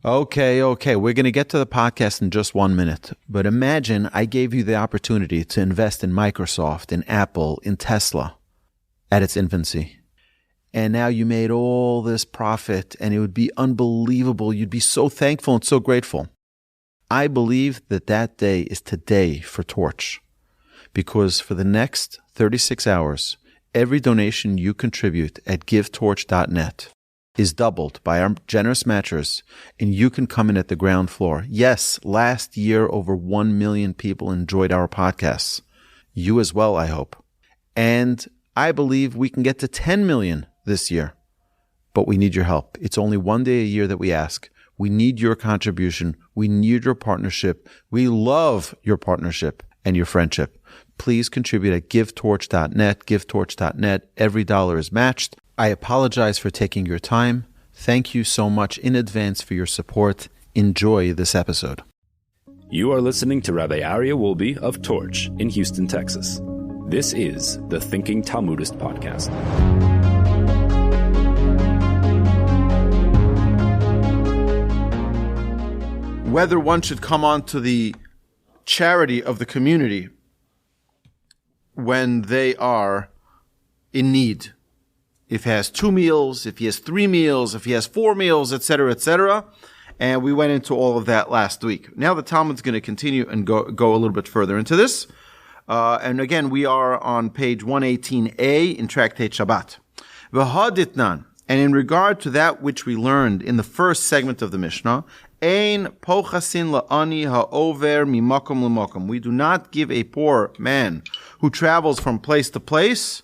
Okay. We're going to get to the podcast in just 1 minute. But imagine I gave you the opportunity to invest in Microsoft, in Apple, in Tesla at its infancy. And now you made all this profit, and it would be unbelievable. You'd be so thankful and so grateful. I believe that day is today for Torch. Because for the next 36 hours, every donation you contribute at givetorch.net is doubled by our generous matchers, and you can come in at the ground floor. Yes, last year over 1 million people enjoyed our podcasts. You as well, I hope. And I believe we can get to 10 million this year. But we need your help. It's only 1 day a year that we ask. We need your contribution. We need your partnership. We love your partnership and your friendship. Please contribute at givetorch.net, givetorch.net. Every dollar is matched. I apologize for taking your time. Thank you so much in advance for your support. Enjoy this episode. You are listening to Rabbi Aryeh Wolbe of Torch in Houston, Texas. This is the Thinking Talmudist podcast. Whether one should come on to the charity of the community when they are in need. If he has 2 meals, if he has 3 meals, if he has 4 meals, etc., etc. And we went into all of that last week. Now the Talmud's going to continue and go a little bit further into this. And again, we are on page 118a in Tractate Shabbat. V'haditnan, and in regard to that which we learned in the first segment of the Mishnah, ein pochasin la'ani ha'over mimakom l'makom. We do not give a poor man who travels from place to place.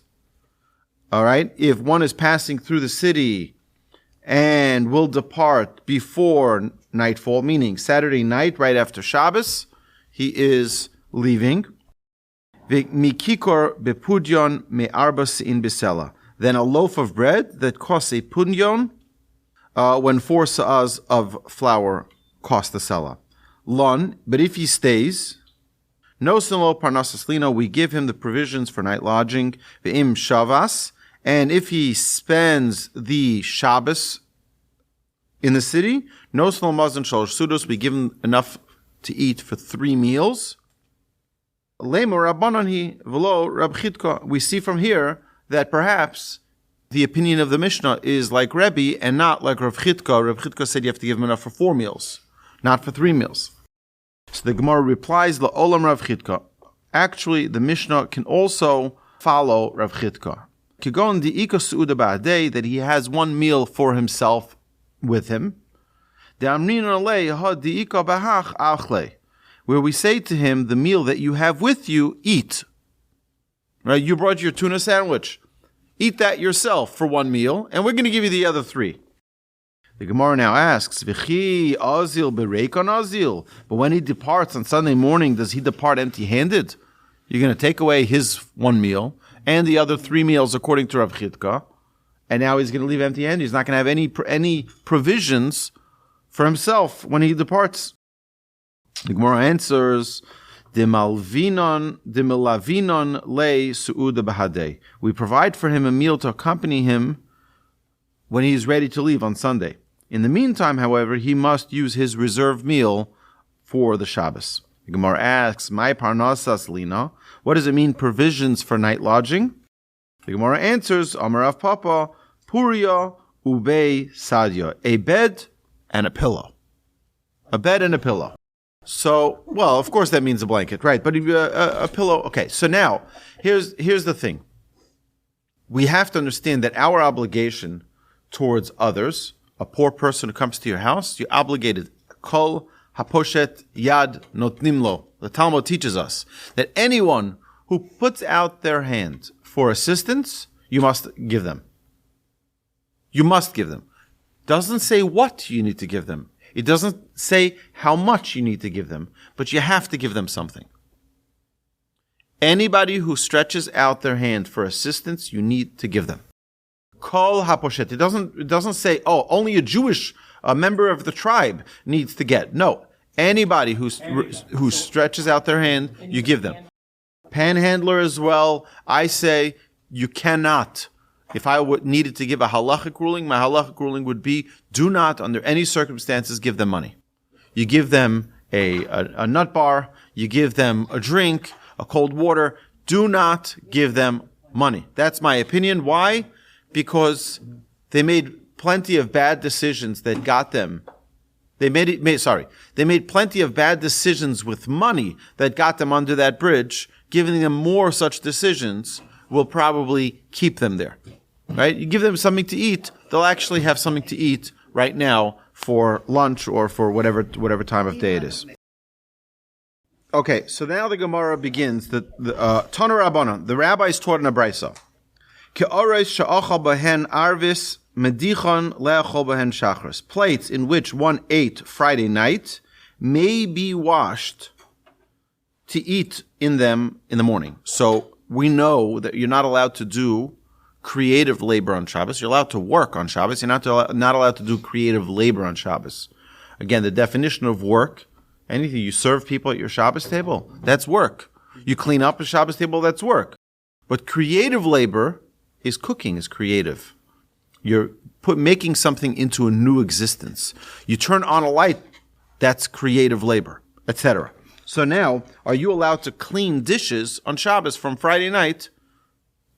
All right, if one is passing through the city and will depart before nightfall, meaning Saturday night, right after Shabbos, he is leaving. Mikikor bepudyon me'arbas in bisela. Then a loaf of bread that costs a pudyon, when 4 sa'as of flour cost the sela. Lon, but if he stays, no sinlo parnasas lino, we give him the provisions for night lodging. Ve'im shavas, and if he spends the Shabbos in the city, no sinlo mazon shalosh sudos, we give him enough to eat for 3 meals. Lemo rabbanani v'lo Rab Chidka. We see from here that perhaps the opinion of the Mishnah is like Rebbe and not like Rav Chidka. Rav Chidka said you have to give him enough for 4 meals, not for 3 meals. So the Gemara replies, La'olam Rav Chidka. Actually, the Mishnah can also follow Rav Chidka. Kigon di'ika su'uda ba'adei, that he has 1 meal for himself with him. De'amrin alei ha di'ika b'hach achle, where we say to him, the meal that you have with you, eat. Right? You brought your tuna sandwich. Eat that yourself for 1 meal, and we're going to give you the other 3. The Gemara now asks, V'chi azil bereikon azil. But when he departs on Sunday morning, does he depart empty-handed? You're going to take away his 1 meal and the other 3 meals according to Rav Chidka, and now he's going to leave empty-handed. He's not going to have any provisions for himself when he departs. The Gemara answers, Demalavinon le su'uda bahadei. We provide for him a meal to accompany him when he is ready to leave on Sunday. In the meantime, however, he must use his reserved meal for the Shabbos. The Gemara asks, "My parnasas lina." What does it mean, provisions for night lodging? The Gemara answers, Amar Rav Papa, Puria ubei sadya, a bed and a pillow. A bed and a pillow. So, well, of course that means a blanket, right? But a pillow. Okay, so now here's the thing. We have to understand that our obligation towards others, a poor person who comes to your house, you're obligated. Kol haposhet yad notnimlo. The Talmud teaches us that anyone who puts out their hand for assistance, you must give them. You must give them. Doesn't say what you need to give them. It doesn't say how much you need to give them, but you have to give them something. Anybody who stretches out their hand for assistance, you need to give them. Kol haposhet. It doesn't say, oh, only a member of the tribe needs to get. No. Anybody who stretches out their hand, you give them. Panhandler as well, I say you cannot if I needed to give a halachic ruling, my halachic ruling would be, do not, under any circumstances, give them money. You give them a nut bar, you give them a drink, a cold water. Do not give them money. That's my opinion. Why? Because they made plenty of bad decisions that got them. They made plenty of bad decisions with money that got them under that bridge. Giving them more such decisions will probably keep them there. Right? You give them something to eat, they'll actually have something to eat right now for lunch or for whatever time of day it is. Okay, so now the Gemara begins. The Tana Rabbanan, the rabbis taught in a brisa. Ke'ores she'achal behen arvis medichon le'achol behen shachris. Plates in which one ate Friday night may be washed to eat in them in the morning. So we know that you're not allowed to do creative labor on Shabbos. You're allowed to work on Shabbos. You're not allowed to do creative labor on Shabbos. Again, the definition of work, anything you serve people at your Shabbos table, that's work. You clean up a Shabbos table, that's work. But creative labor is cooking, is creative. You're making something into a new existence. You turn on a light, that's creative labor, etc. So now, are you allowed to clean dishes on Shabbos from Friday night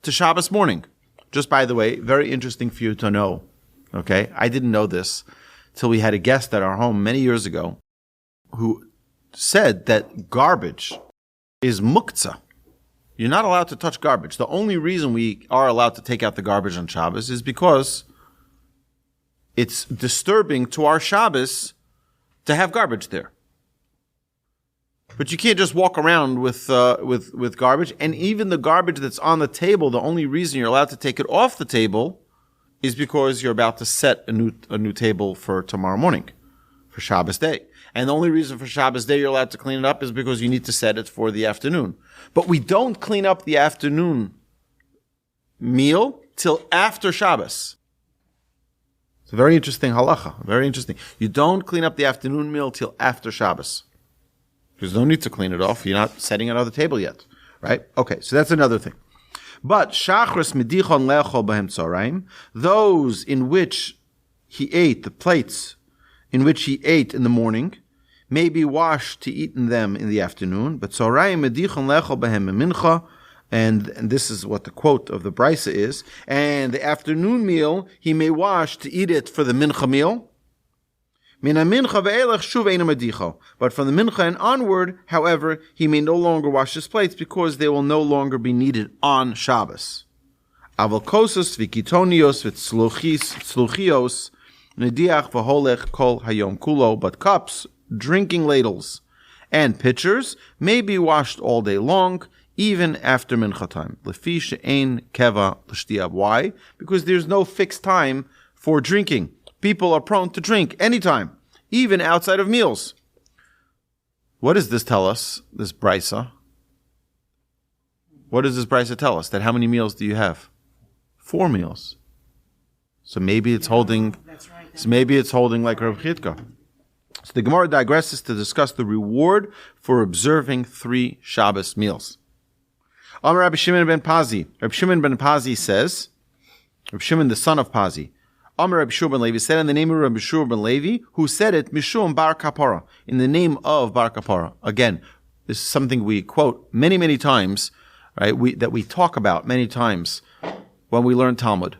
to Shabbos morning? Just by the way, very interesting for you to know. Okay? I didn't know this till we had a guest at our home many years ago who said that garbage is muktzah. You're not allowed to touch garbage. The only reason we are allowed to take out the garbage on Shabbos is because it's disturbing to our Shabbos to have garbage there. But you can't just walk around with garbage. And even the garbage that's on the table, the only reason you're allowed to take it off the table is because you're about to set a new table for tomorrow morning, for Shabbos day. And the only reason for Shabbos day you're allowed to clean it up is because you need to set it for the afternoon. But we don't clean up the afternoon meal till after Shabbos. It's a very interesting halacha. Very interesting. You don't clean up the afternoon meal till after Shabbos. There's no need to clean it off. You're not setting it on the table yet. Right? Okay, so that's another thing. But shachris medichon le'achol b'hem tzaraim, those in which he ate, the plates in which he ate in the morning, may be washed to eat in them in the afternoon. But tzaraim medichon le'achol b'hem mincha, and this is what the quote of the brisa is. And the afternoon meal he may wash to eat it for the mincha meal. But from the mincha and onward, however, he may no longer wash his plates because they will no longer be needed on Shabbos. Avalkosos v'kitonios v'tzluchios nediach v'holech kol hayom kulo. But cups, drinking ladles, and pitchers may be washed all day long, even after mincha time. Lefi she'ein keva l'shtiya. Why? Because there's no fixed time for drinking. People are prone to drink anytime, even outside of meals. What does this tell us, this brisa? What does this brisa tell us? That how many meals do you have? 4 meals. So maybe it's holding. So maybe it's holding like Rav Chitka. So the Gemara digresses to discuss the reward for observing 3 Shabbos meals. Amar Rabbi Shimon ben Pazi. Rabbi Shimon ben Pazi says, Rabbi Shimon the son of Pazi, Amar Rabbi Shua ben Levi said in the name of Rabbi Shua ben Levi, who said it, Mishum bar kapara, in the name of bar kapara. Again, this is something we quote many, many times, right? That we talk about many times when we learn Talmud.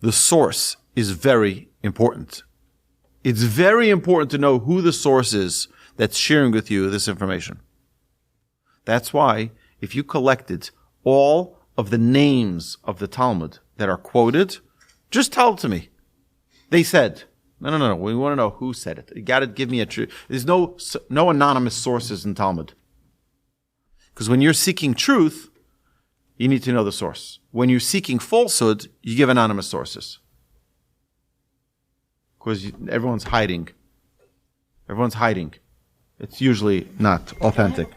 The source is very important. It's very important to know who the source is that's sharing with you this information. That's why, if you collected all of the names of the Talmud that are quoted, just tell it to me. They said, no. We want to know who said it. You got to give me a truth. There's no anonymous sources in Talmud. Because when you're seeking truth, you need to know the source. When you're seeking falsehood, you give anonymous sources. Because everyone's hiding. Everyone's hiding. It's usually not authentic.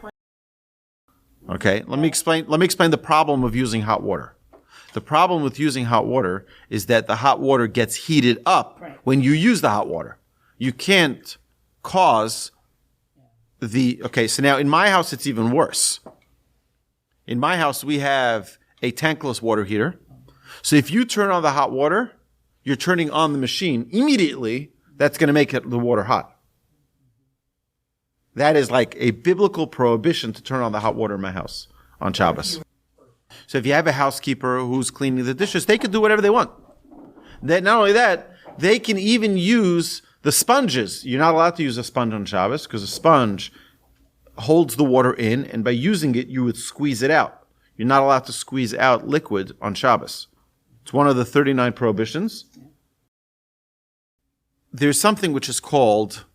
Okay, let me explain the problem of using hot water. The problem with using hot water is that the hot water gets heated up when you use the hot water. You can't cause so now in my house it's even worse. In my house we have a tankless water heater So if you turn on the hot water, you're turning on the machine immediately. That's going to make the water hot. That is like a biblical prohibition to turn on the hot water in my house on Shabbos. So if you have a housekeeper who's cleaning the dishes, they can do whatever they want. Not only that, they can even use the sponges. You're not allowed to use a sponge on Shabbos because a sponge holds the water in, and by using it, you would squeeze it out. You're not allowed to squeeze out liquid on Shabbos. It's one of the 39 prohibitions. There's something which is called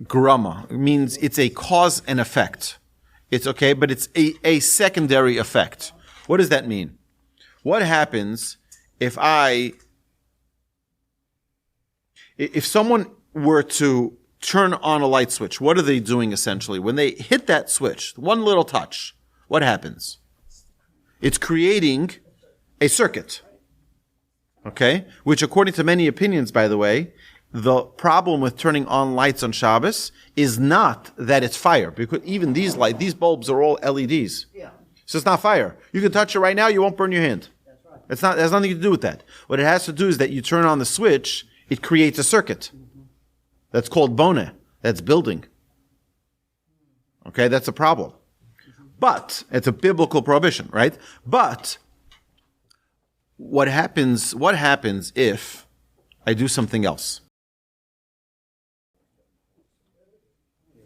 grama. It means it's a cause and effect. It's okay, but it's a secondary effect. What does that mean? What happens if someone were to turn on a light switch? What are they doing essentially? When they hit that switch, one little touch, what happens? It's creating a circuit. Okay? Which according to many opinions, by the way, the problem with turning on lights on Shabbos is not that it's fire, because even these bulbs are all LEDs. Yeah. So it's not fire. You can touch it right now, you won't burn your hand. That's right. It has nothing to do with that. What it has to do is that you turn on the switch, it creates a circuit. That's called boneh. That's building. Okay, that's a problem. But it's a biblical prohibition, right? But what happens if I do something else?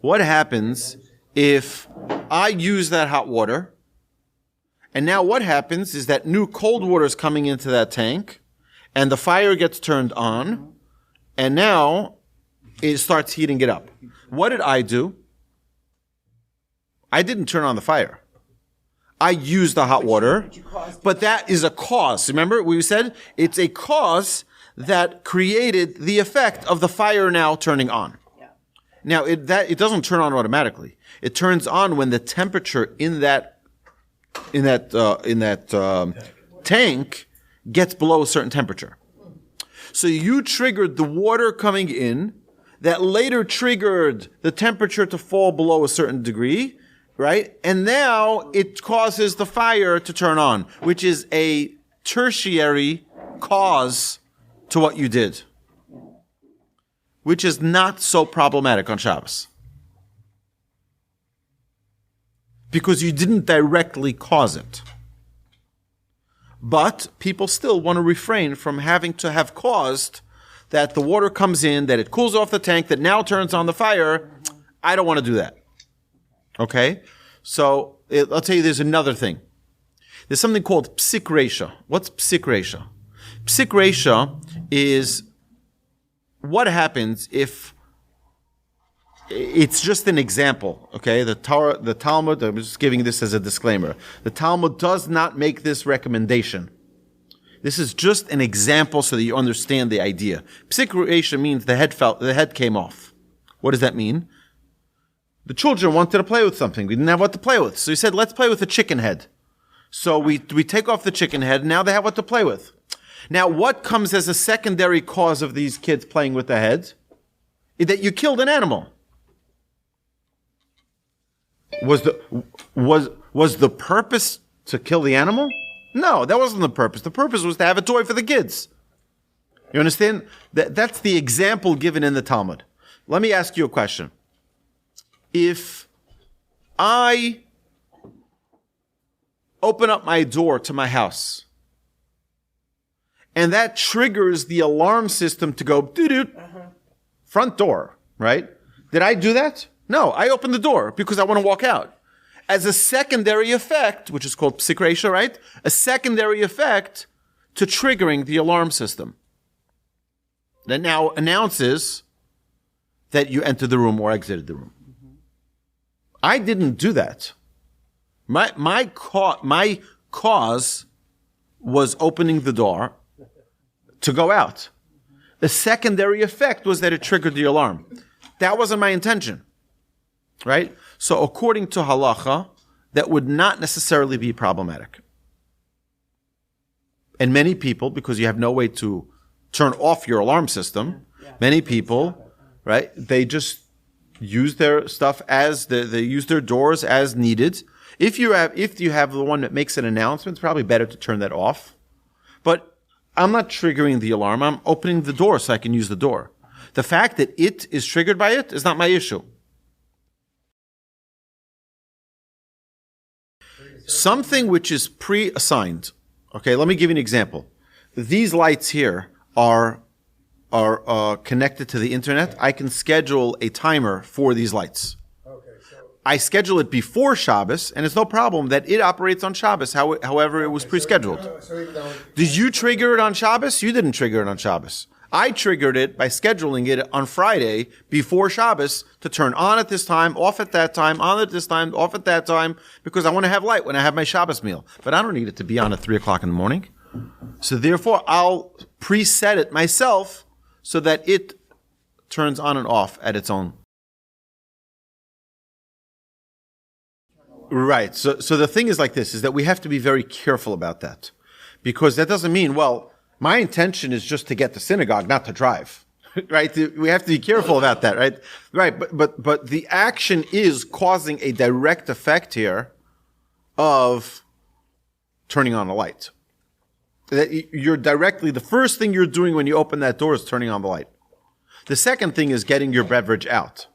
What happens if I use that hot water, and now what happens is that new cold water is coming into that tank, and the fire gets turned on, and now it starts heating it up. What did I do? I didn't turn on the fire. I used the hot water, but that is a cause. Remember, we said it's a cause that created the effect of the fire now turning on. Now, it doesn't turn on automatically. It turns on when the temperature in that tank gets below a certain temperature. So you triggered the water coming in, that later triggered the temperature to fall below a certain degree, right? And now it causes the fire to turn on, which is a tertiary cause to what you did, which is not so problematic on Shabbos. Because you didn't directly cause it. But people still want to refrain from having to have caused that the water comes in, that it cools off the tank, that now turns on the fire. I don't want to do that. Okay? So, I'll tell you there's another thing. There's something called psik resha. What's psik resha? Psik resha is what happens if it's just an example, okay? The Talmud, I'm just giving this as a disclaimer. The Talmud does not make this recommendation. This is just an example so that you understand the idea. Psik resha means the head came off. What does that mean? The children wanted to play with something. We didn't have what to play with. So he said, let's play with a chicken head. So we take off the chicken head, and now they have what to play with. Now, what comes as a secondary cause of these kids playing with the head? Is that you killed an animal. Was the purpose to kill the animal? No, that wasn't the purpose. The purpose was to have a toy for the kids. You understand? That's the example given in the Talmud. Let me ask you a question. If I open up my door to my house, and that triggers the alarm system to go doo-doo, front door, right? Did I do that? No, I opened the door because I want to walk out. As a secondary effect, which is called psik resha, right? A secondary effect to triggering the alarm system that now announces that you entered the room or exited the room. I didn't do that. My cause was opening the door to go out. The secondary effect was that it triggered the alarm. That wasn't my intention. Right? So according to halacha, that would not necessarily be problematic. And many people, because you have no way to turn off your alarm system, many people, right, they just use their stuff as, they use their doors as needed. If you have the one that makes an announcement, it's probably better to turn that off. I'm not triggering the alarm. I'm opening the door so I can use the door. The fact that it is triggered by it is not my issue. Something which is pre-assigned. Okay, let me give you an example. These lights here are connected to the internet. I can schedule a timer for these lights. I schedule it before Shabbos, and it's no problem that it operates on Shabbos, however it was pre-scheduled. Did you trigger it on Shabbos? You didn't trigger it on Shabbos. I triggered it by scheduling it on Friday before Shabbos to turn on at this time, off at that time, on at this time, off at that time, because I want to have light when I have my Shabbos meal. But I don't need it to be on at 3 o'clock in the morning. So therefore, I'll preset it myself so that it turns on and off at its own. Right. So the thing is like this, is that we have to be very careful about that. Because that doesn't mean, well, my intention is just to get to synagogue, not to drive. Right? We have to be careful about that, right? Right. But the action is causing a direct effect here of turning on a light. That you're directly, the first thing you're doing when you open that door is turning on the light. The second thing is getting your beverage out.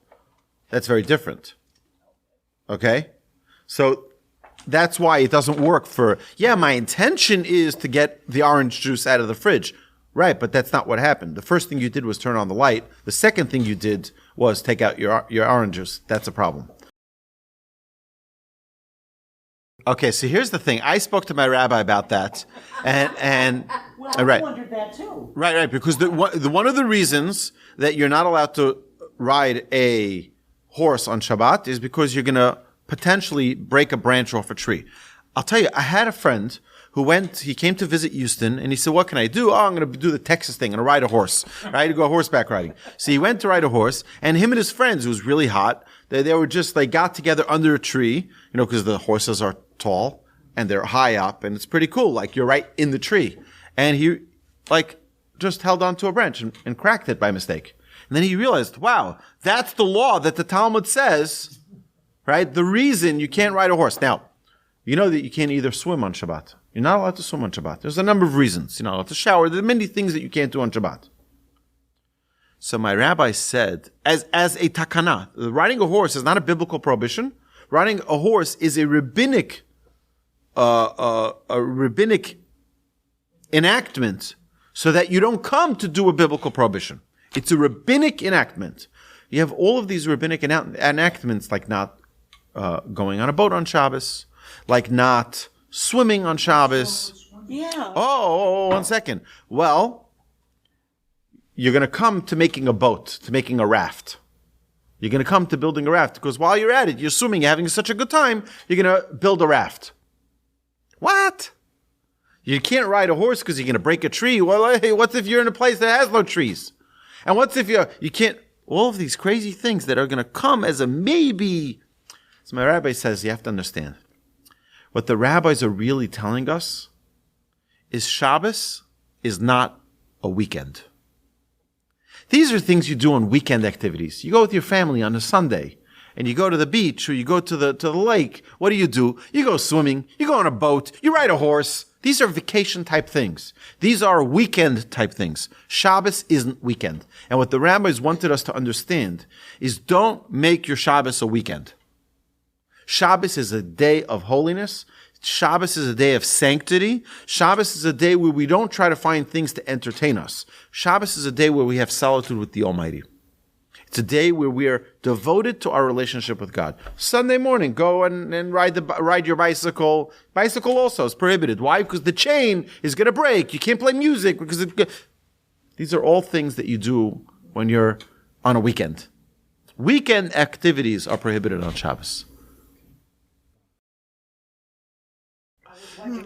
That's very different. Okay? So that's why it doesn't work for, my intention is to get the orange juice out of the fridge. Right, but that's not what happened. The first thing you did was turn on the light. The second thing you did was take out your orange juice. That's a problem. Okay, so here's the thing. I spoke to my rabbi about that, and well, I wondered that too. Right, because one of the reasons that you're not allowed to ride a horse on Shabbat is because you're going to potentially break a branch off a tree. I'll tell you, I had a friend who he came to visit Houston, and he said, what can I do? Oh, I'm going to do the Texas thing. I'm going to ride a horse, right? To go horseback riding. So he went to ride a horse, and him and his friends, it was really hot, they were just, they got together under a tree, because the horses are tall, and they're high up, and it's pretty cool. Like, you're right in the tree. And he, just held onto a branch and cracked it by mistake. And then he realized, wow, that's the law that the Talmud says, right? The reason you can't ride a horse. Now, you know that you can't either swim on Shabbat. You're not allowed to swim on Shabbat. There's a number of reasons. You're not allowed to shower. There are many things that you can't do on Shabbat. So my rabbi said, as a takana, riding a horse is not a biblical prohibition. Riding a horse is a rabbinic enactment so that you don't come to do a biblical prohibition. It's a rabbinic enactment. You have all of these rabbinic enactments, like not going on a boat on Shabbos, like not swimming on Shabbos. Yeah. Oh, 1 second. Well, you're going to come to making a boat, to making a raft. You're going to come to building a raft because while you're at it, you're swimming, you're having such a good time, you're going to build a raft. What? You can't ride a horse because you're going to break a tree. Well, hey, what if you're in a place that has no trees? And what if you can't, all of these crazy things that are going to come as a maybe. So my rabbi says, you have to understand. What the rabbis are really telling us is Shabbos is not a weekend. These are things you do on weekend activities. You go with your family on a Sunday, and you go to the beach, or you go to the lake. What do? You go swimming, you go on a boat, you ride a horse. These are vacation type things. These are weekend type things. Shabbos isn't weekend. And what the rabbis wanted us to understand is don't make your Shabbos a weekend. Shabbos is a day of holiness. Shabbos is a day of sanctity. Shabbos is a day where we don't try to find things to entertain us. Shabbos is a day where we have solitude with the Almighty. It's a day where we are devoted to our relationship with God. Sunday morning, go and ride your bicycle. Bicycle also is prohibited. Why? Because the chain is going to break. You can't play music because these are all things that you do when you're on a weekend. Weekend activities are prohibited on Shabbos.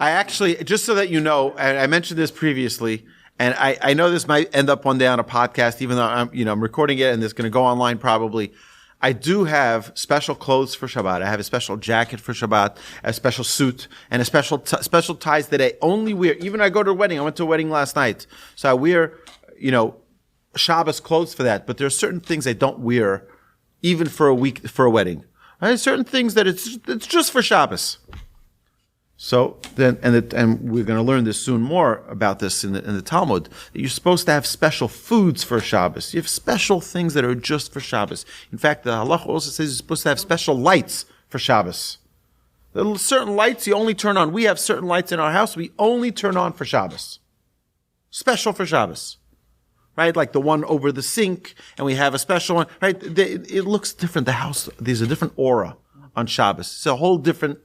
I actually, just so that you know, and I mentioned this previously, and I know this might end up one day on a podcast, even though I'm recording it and it's going to go online probably. I do have special clothes for Shabbat. I have a special jacket for Shabbat, a special suit, and a special ties that I only wear. Even I go to a wedding. I went to a wedding last night. So I wear, Shabbos clothes for that. But there are certain things I don't wear even for a wedding. Right? Certain things that it's just for Shabbos. So then, and we're going to learn this soon more about this in the Talmud. You're supposed to have special foods for Shabbos. You have special things that are just for Shabbos. In fact, the halacha also says you're supposed to have special lights for Shabbos. There are certain lights you only turn on. We have certain lights in our house we only turn on for Shabbos. Special for Shabbos. Right? Like the one over the sink, and we have a special one. Right? It looks different. The house, there's a different aura on Shabbos. It's a whole different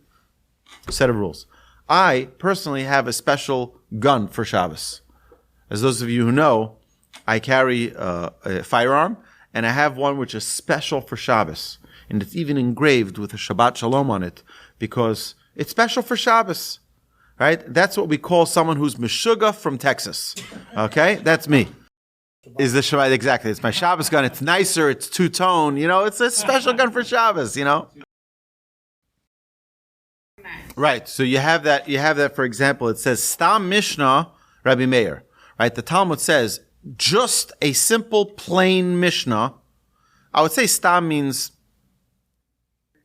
set of rules. I personally have a special gun for Shabbos. As those of you who know, I carry a firearm, and I have one which is special for Shabbos. And it's even engraved with a Shabbat Shalom on it, because it's special for Shabbos. Right? That's what we call someone who's Meshuggah from Texas. Okay? That's me. Is the Shabbat, exactly. It's my Shabbos gun. It's nicer. It's two-tone. It's a special gun for Shabbos, Right. So you have that, for example, it says, Stam Mishnah, Rabbi Meir. Right? The Talmud says, just a simple, plain Mishnah. I would say Stam means,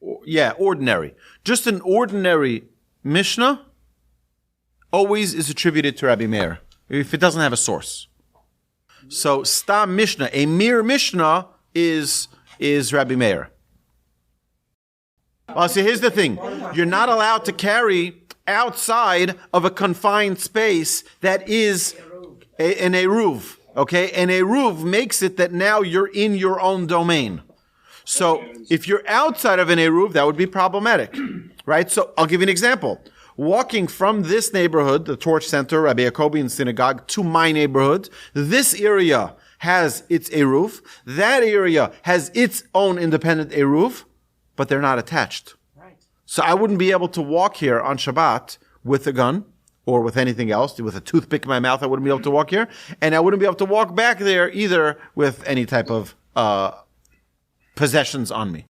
ordinary. Just an ordinary Mishnah always is attributed to Rabbi Meir, if it doesn't have a source. So, Stam Mishnah, a mere Mishnah, is Rabbi Meir. Well, see, here's the thing. You're not allowed to carry outside of a confined space that is an Eruv. Okay? An Eruv makes it that now you're in your own domain. So, if you're outside of an Eruv, that would be problematic. Right? So, I'll give you an example. Walking from this neighborhood, the Torch Center, Rabbi Yacobian Synagogue, to my neighborhood, this area has its Eruv. That area has its own independent Eruv, but they're not attached. Right. So I wouldn't be able to walk here on Shabbat with a gun or with anything else. With a toothpick in my mouth, I wouldn't be able to walk here. And I wouldn't be able to walk back there either with any type of possessions on me.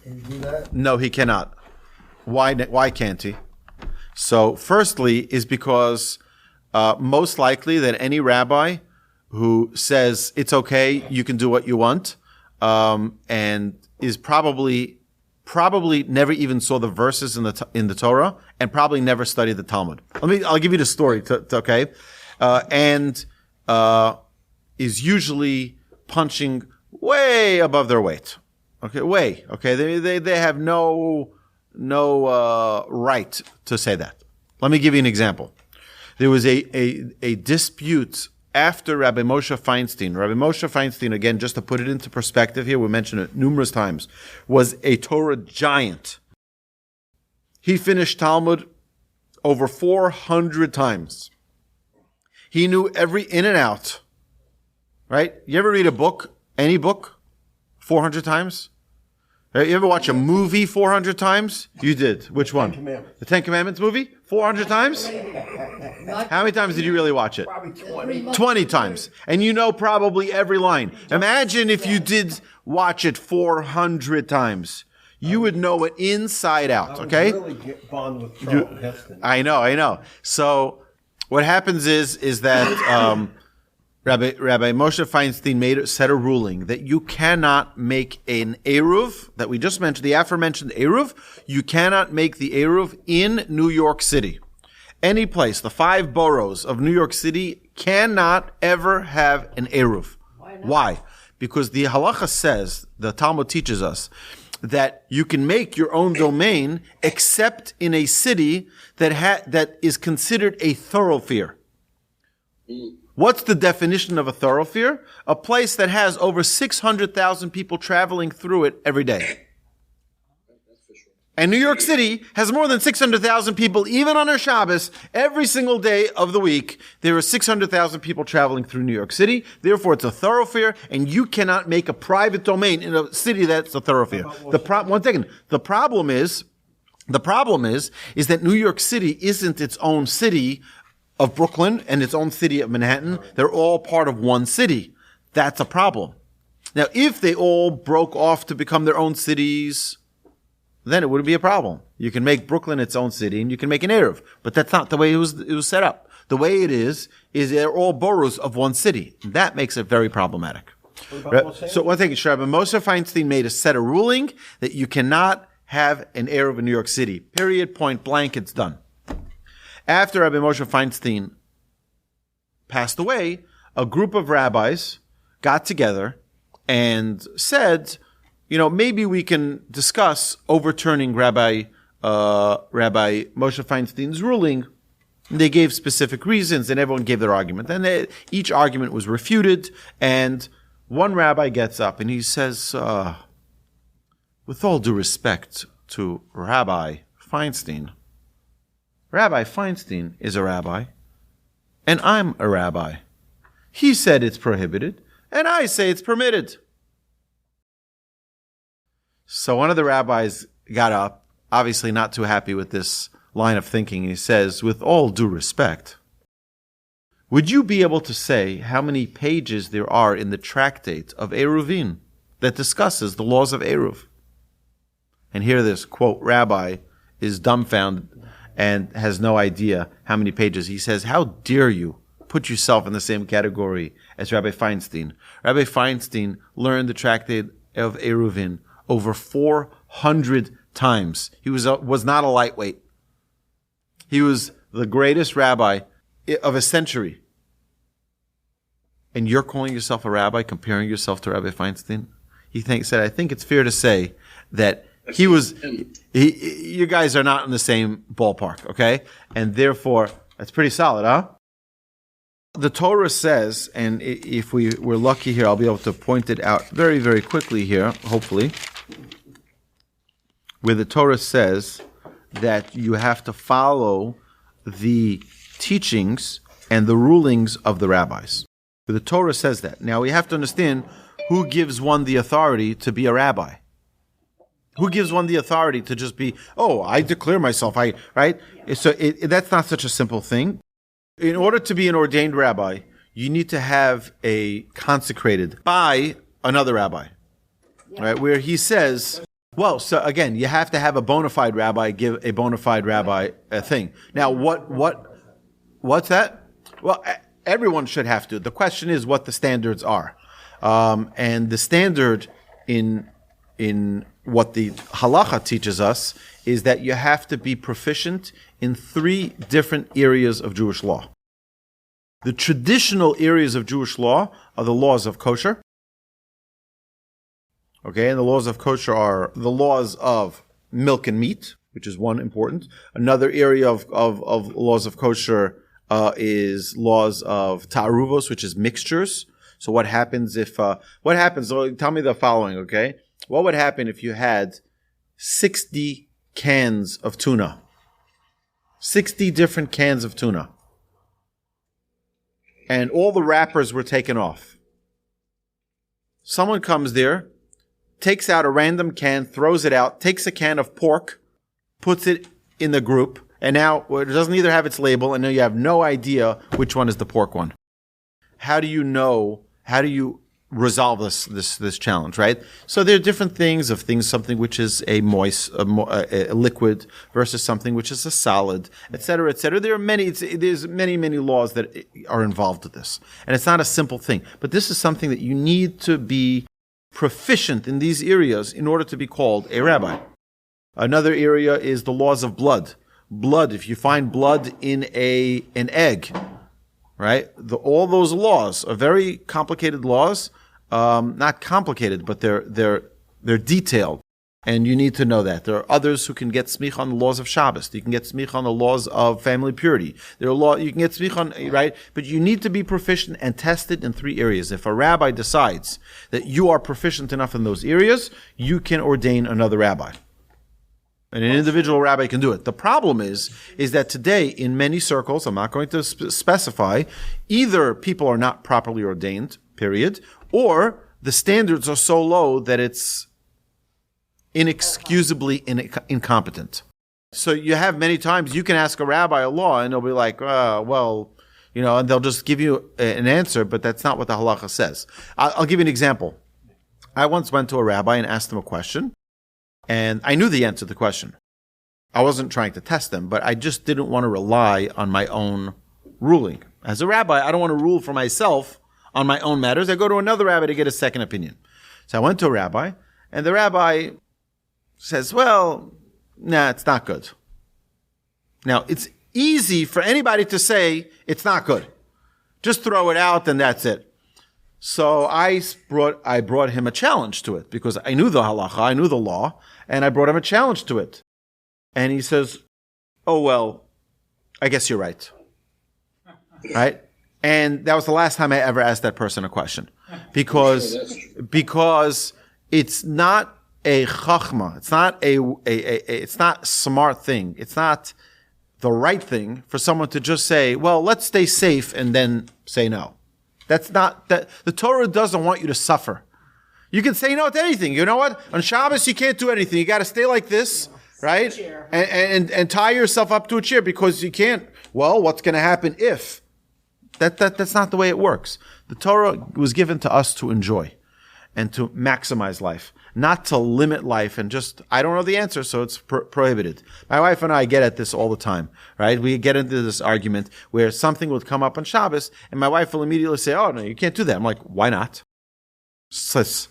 Can you do that? No, he cannot. Why can't he? So, firstly, is because most likely that any rabbi who says it's okay, you can do what you want, and is probably never even saw the verses in the Torah, and probably never studied the Talmud. I'll give you the story. Okay, and is usually punching way above their weight. Okay, way. Okay, they have no right to say that. Let me give you an example. There was a dispute after Rabbi Moshe Feinstein. Rabbi Moshe Feinstein, again, just to put it into perspective here, we mentioned it numerous times, was a Torah giant. He finished Talmud over 400 times. He knew every in and out. Right? You ever read a book, any book, 400 times? You ever watch a movie 400 times? You did. Which one? The Ten Commandments movie? 400 times? How many times did you really watch it? Probably 20. 20 times. And you know probably every line. Imagine if you did watch it 400 times. You would know it inside out, okay? Really get bond with Charlton Heston. I know. So what happens is that Rabbi Moshe Feinstein set a ruling that you cannot make an Eruv, that we just mentioned, the aforementioned Eruv, you cannot make the Eruv in New York City. Any place, the 5 boroughs of New York City cannot ever have an Eruv. Why? Because the halacha says, the Talmud teaches us, that you can make your own domain except in a city that is considered a thoroughfare. What's the definition of a thoroughfare? A place that has over 600,000 people traveling through it every day. And New York City has more than 600,000 people, even on their Shabbos, every single day of the week. There are 600,000 people traveling through New York City. Therefore, it's a thoroughfare, and you cannot make a private domain in a city that's a thoroughfare. One second. The problem is that New York City isn't its own city of Brooklyn and its own city of Manhattan. They're all part of one city. That's a problem. Now, if they all broke off to become their own cities, then it wouldn't be a problem. You can make Brooklyn its own city and you can make an Eruv. But that's not the way it was set up. The way it is they're all boroughs of one city. That makes it very problematic. So one thing, Rabbi Moshe Feinstein set a ruling that you cannot have an Eruv in New York City. Period, point blank, it's done. After Rabbi Moshe Feinstein passed away, a group of rabbis got together and said, maybe we can discuss overturning Rabbi Moshe Feinstein's ruling. They gave specific reasons, and everyone gave their argument. And each argument was refuted, and one rabbi gets up and he says, with all due respect to Rabbi Feinstein is a rabbi, and I'm a rabbi. He said it's prohibited, and I say it's permitted. So one of the rabbis got up, obviously not too happy with this line of thinking. He says, with all due respect, would you be able to say how many pages there are in the tractate of Eruvin that discusses the laws of Eruv? And here this, quote, rabbi is dumbfounded and has no idea how many pages. He says, how dare you put yourself in the same category as Rabbi Feinstein? Rabbi Feinstein learned the tractate of Eruvin over 400 times. He was not a lightweight. He was the greatest rabbi of a century. And you're calling yourself a rabbi, comparing yourself to Rabbi Feinstein? He said, I think it's fair to say that you guys are not in the same ballpark, okay? And therefore, that's pretty solid, huh? The Torah says, and if we're lucky here, I'll be able to point it out very, very quickly here, hopefully, where the Torah says that you have to follow the teachings and the rulings of the rabbis. The Torah says that. Now we have to understand who gives one the authority to be a rabbi. Who gives one the authority to just be, I declare myself, right? So that's not such a simple thing. In order to be an ordained rabbi, you need to have a consecrated by another rabbi, right? Where he says, so again, you have to have a bona fide rabbi give a bona fide rabbi a thing. Now, what's that? Well, everyone should have to. The question is what the standards are. And the standard in what the halacha teaches us is that you have to be proficient in 3 different areas of Jewish law. The traditional areas of Jewish law are the laws of kosher. Okay, and the laws of kosher are the laws of milk and meat, which is one important. Another area of laws of kosher is laws of ta'aruvos, which is mixtures. So what happens tell me the following, okay? What would happen if you had 60 cans of tuna? 60 different cans of tuna. And all the wrappers were taken off. Someone comes there, takes out a random can, throws it out, takes a can of pork, puts it in the group, and now it doesn't either have its label, and now you have no idea which one is the pork one. How do you resolve this challenge, right? So there are different things, something which is a liquid versus something which is a solid, etc., etc. There's many laws that are involved with this. And it's not a simple thing. But this is something that you need to be proficient in these areas in order to be called a rabbi. Another area is the laws of blood. Blood, if you find blood in an egg, right? All those laws are very complicated laws. Not complicated, but they're detailed, and you need to know that. There are others who can get smicha on the laws of Shabbos. You can get smicha on the laws of family purity. You can get smicha on, right? But you need to be proficient and tested in 3 areas. If a rabbi decides that you are proficient enough in those areas, you can ordain another rabbi. And an individual rabbi can do it. The problem is that today, in many circles, I'm not going to specify, either people are not properly ordained, period, or the standards are so low that it's inexcusably incompetent. So you have many times, you can ask a rabbi a law, and they'll be like, and they'll just give you an answer, but that's not what the halacha says. I'll give you an example. I once went to a rabbi and asked him a question, and I knew the answer to the question. I wasn't trying to test them, but I just didn't want to rely on my own ruling. As a rabbi, I don't want to rule for myself on my own matters. I go to another rabbi to get a second opinion. So I went to a rabbi, and the rabbi says, well, nah, it's not good. Now, it's easy for anybody to say it's not good. Just throw it out and that's it. So I brought him a challenge to it because I knew the halacha, I knew the law, and I brought him a challenge to it. And he says, oh, well, I guess you're right. Right? And that was the last time I ever asked that person a question. Because it's not a chachma. It's not it's not a smart thing. It's not the right thing for someone to just say, well, let's stay safe and then say no. That's not that. The Torah doesn't want you to suffer. You can say no to anything. You know what? On Shabbos, you can't do anything. You got to stay like this, right? And tie yourself up to a chair because you can't. Well, what's going to happen if? That's not the way it works. The Torah was given to us to enjoy and to maximize life, not to limit life and just, I don't know the answer, so it's prohibited. My wife and I get at this all the time, right? We get into this argument where something would come up on Shabbos and my wife will immediately say, oh, no, you can't do that. I'm like, why not? Says,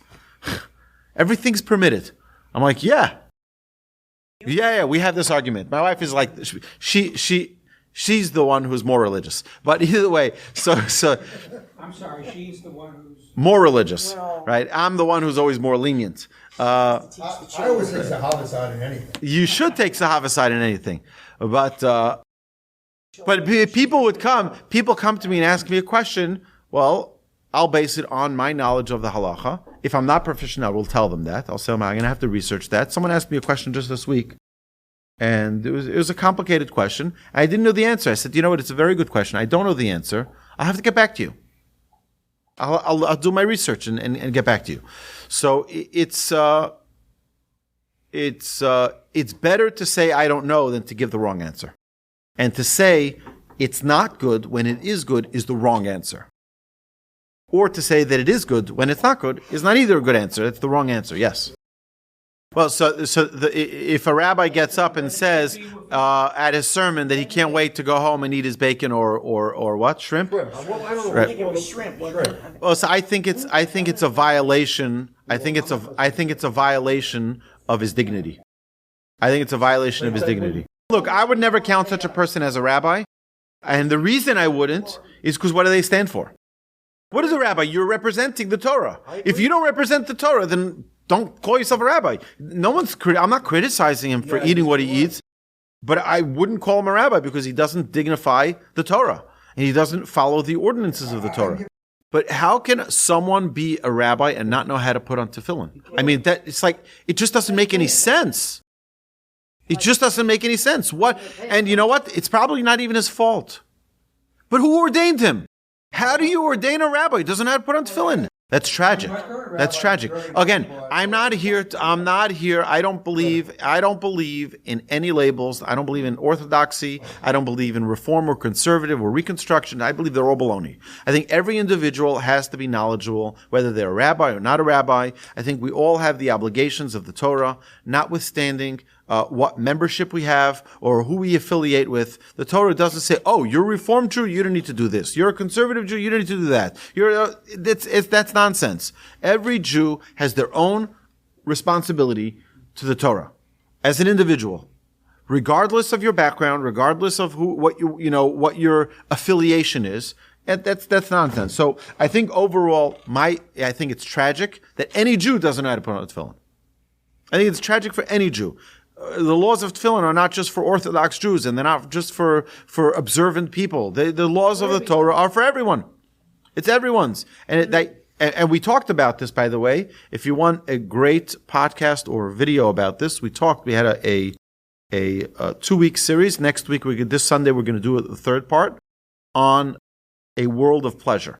everything's permitted. I'm like, yeah, we have this argument. My wife is like, she's the one who's more religious. But either way, so I'm sorry, she's the one who's more religious, right? I'm the one who's always more lenient. I always take Sahava side in anything. You should take Sahava side in anything. But people come to me and ask me a question. Well, I'll base it on my knowledge of the halacha. If I'm not proficient, I will tell them that. I'll say, I'm going to have to research that. Someone asked me a question just this week. And it was a complicated question. I didn't know the answer. I said, you know what? It's a very good question. I don't know the answer. I'll have to get back to you. I'll do my research and get back to you. So it's better to say I don't know than to give the wrong answer. And to say it's not good when it is good is the wrong answer. Or to say that it is good when it's not good is not either a good answer. It's the wrong answer. Yes. Well, if a rabbi gets up and says at his sermon that he can't wait to go home and eat his bacon or what, shrimp? Well, I don't know. I think it was shrimp. Well, so I think it's a violation. I think it's a violation of his dignity. I think it's a violation of his dignity. Look, I would never count such a person as a rabbi, and the reason I wouldn't is because what do they stand for? What is a rabbi? You're representing the Torah. If you don't represent the Torah, then don't call yourself a rabbi. I'm not criticizing him for eating what he eats, but I wouldn't call him a rabbi because he doesn't dignify the Torah and he doesn't follow the ordinances of the Torah. But how can someone be a rabbi and not know how to put on tefillin? I mean, it just doesn't make any sense. It just doesn't make any sense. And you know what? It's probably not even his fault. But who ordained him? How do you ordain a rabbi who doesn't know how to put on tefillin? That's tragic. That's tragic. Again, I'm not here. I don't believe in any labels. I don't believe in orthodoxy. I don't believe in reform or conservative or reconstruction. I believe they're all baloney. I think every individual has to be knowledgeable, whether they're a rabbi or not a rabbi. I think we all have the obligations of the Torah, notwithstanding what membership we have or who we affiliate with. The Torah doesn't say, oh, you're a Reformed Jew, you don't need to do this. You're a conservative Jew, you don't need to do that. That's nonsense. Every Jew has their own responsibility to the Torah as an individual, regardless of your background, regardless of what your affiliation is. That's nonsense. So I think overall, I think it's tragic that any Jew doesn't know how to put on a tefillin. I think it's tragic for any Jew. The laws of tefillin are not just for Orthodox Jews, and they're not just for observant people. The laws of the Torah are for everyone. It's everyone's. And we talked about this, by the way. If you want a great podcast or video about this, we had a 2-week series. Next week, this Sunday, we're going to do the third part on a world of pleasure.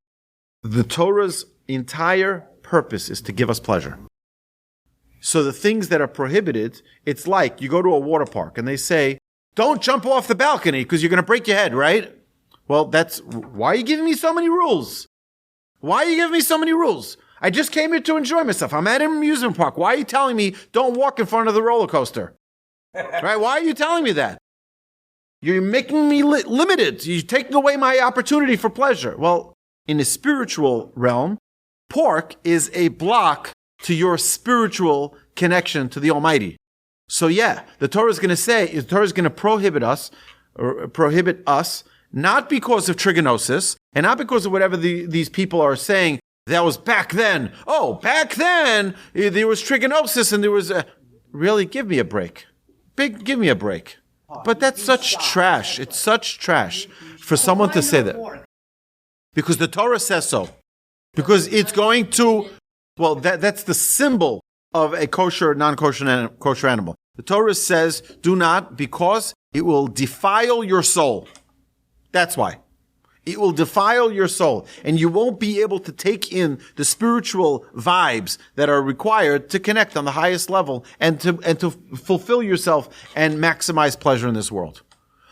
The Torah's entire purpose is to give us pleasure. So the things that are prohibited, it's like you go to a water park and they say, don't jump off the balcony because you're going to break your head, right? Well, why are you giving me so many rules? Why are you giving me so many rules? I just came here to enjoy myself. I'm at an amusement park. Why are you telling me don't walk in front of the roller coaster? Right? Why are you telling me that? You're making me limited. You're taking away my opportunity for pleasure. Well, in the spiritual realm, pork is a block to your spiritual connection to the Almighty. So yeah, the Torah is going to prohibit us, not because of trigonosis, and not because of whatever these people are saying. That was back then. Oh, back then, there was trigonosis and there was... Really, give me a break. Give me a break. But that's such trash. It's such trash for someone to say that. Because the Torah says so. Because it's going to... Well, that's the symbol of a kosher, non-kosher animal. The Torah says, do not, because it will defile your soul. That's why. It will defile your soul, and you won't be able to take in the spiritual vibes that are required to connect on the highest level and to fulfill yourself and maximize pleasure in this world.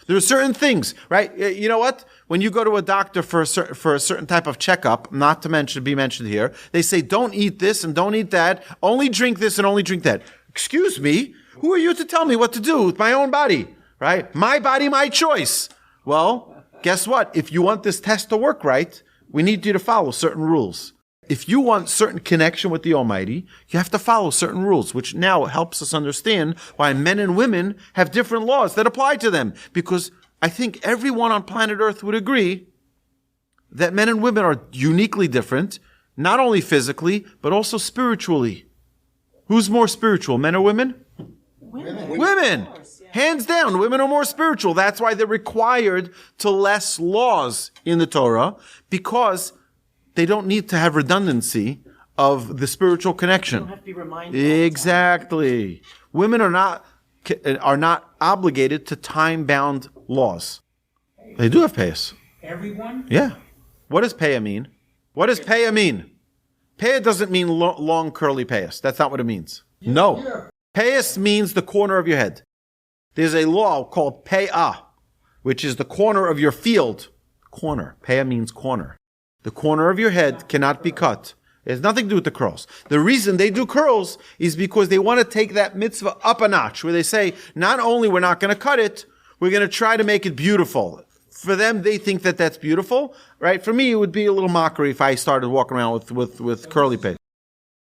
There are certain things, right? You know what? When you go to a doctor for a certain type of checkup, not to be mentioned here, they say, don't eat this and don't eat that, only drink this and only drink that. Excuse me? Who are you to tell me what to do with my own body, right? My body, my choice. Well, guess what? If you want this test to work right, we need you to follow certain rules. If you want certain connection with the Almighty, you have to follow certain rules, which now helps us understand why men and women have different laws that apply to them. Because I think everyone on planet Earth would agree that men and women are uniquely different, not only physically, but also spiritually. Who's more spiritual, men or women? Women. Hands down, women are more spiritual. That's why they're required to less laws in the Torah, because they don't need to have redundancy of the spiritual connection. You don't have to be reminded. Exactly. Women are not obligated to time-bound laws. They do have payas. Everyone? Yeah. What does paya mean? What does paya mean? Paya doesn't mean long curly payas. That's not what it means. No. Payas means the corner of your head. There's a law called payah, which is the corner of your field. Corner. Payah means corner. The corner of your head cannot be cut. It has nothing to do with the curls. The reason they do curls is because they want to take that mitzvah up a notch, where they say, not only we're not going to cut it, we're going to try to make it beautiful. For them, they think that that's beautiful, right? For me, it would be a little mockery if I started walking around with curly payas.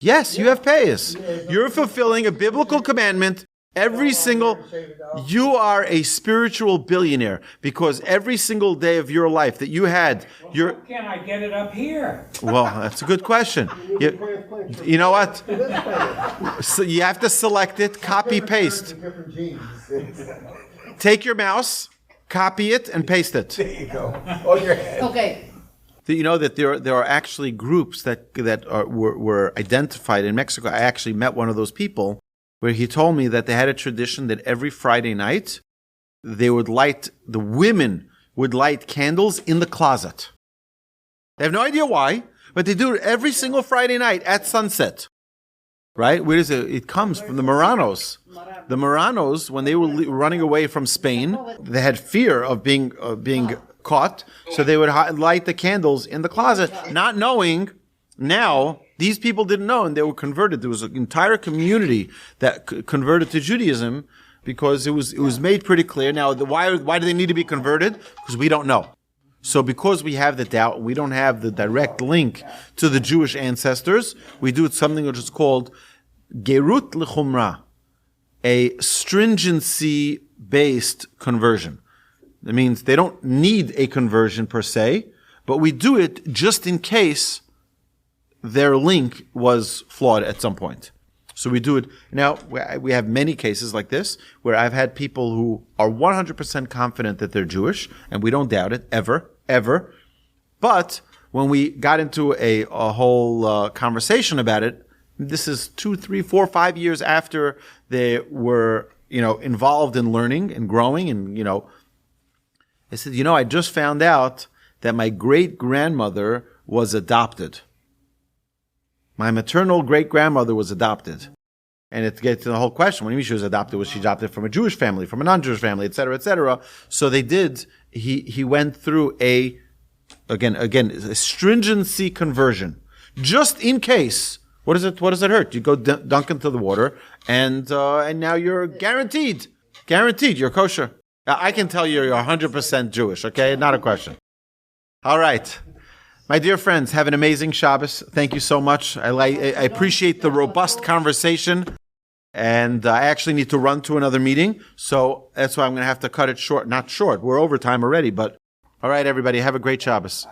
Yes, you have payas. You're fulfilling a biblical commandment. You are a spiritual billionaire, because every single day of your life that you had, How can I get it up here? Well, that's a good question. You know what? So you have to select it, copy, paste. Take your mouse, copy it, and paste it. There you go. On your head. Okay. You know that there are actually groups that were identified in Mexico. I actually met one of those people, where he told me that they had a tradition that every Friday night, the women would light candles in the closet. They have no idea why, but they do it every single Friday night at sunset. Right? Where is it? It comes from the Moranos. The Moranos, when they were running away from Spain, they had fear of being caught, so they would light the candles in the closet, not knowing. Now, these people didn't know, and they were converted. There was an entire community that converted to Judaism because it was made pretty clear. Now, why do they need to be converted? Because we don't know. So because we have the doubt, we don't have the direct link to the Jewish ancestors, we do something which is called gerut l'chumra, a stringency-based conversion. That means they don't need a conversion per se, but we do it just in case their link was flawed at some point. So we do it. Now, we have many cases like this where I've had people who are 100% confident that they're Jewish, and we don't doubt it, ever. But when we got into a whole conversation about it, this is 2, 3, 4, 5 years after they were, involved in learning and growing, and, I said, I just found out that my great-grandmother was adopted. My maternal great-grandmother was adopted. And it gets to the whole question. What do you mean she was adopted? Was she adopted from a Jewish family, from a non-Jewish family, et cetera, et cetera? So they did. He went through a stringency conversion. Just in case. What does it hurt? You go dunk into the water, and now you're guaranteed. You're kosher. I can tell you're 100% Jewish, okay? Not a question. All right. My dear friends, have an amazing Shabbos. Thank you so much. I appreciate the robust conversation. And I actually need to run to another meeting, so that's why I'm going to have to cut it short. Not short, we're over time already, but all right, everybody, have a great Shabbos.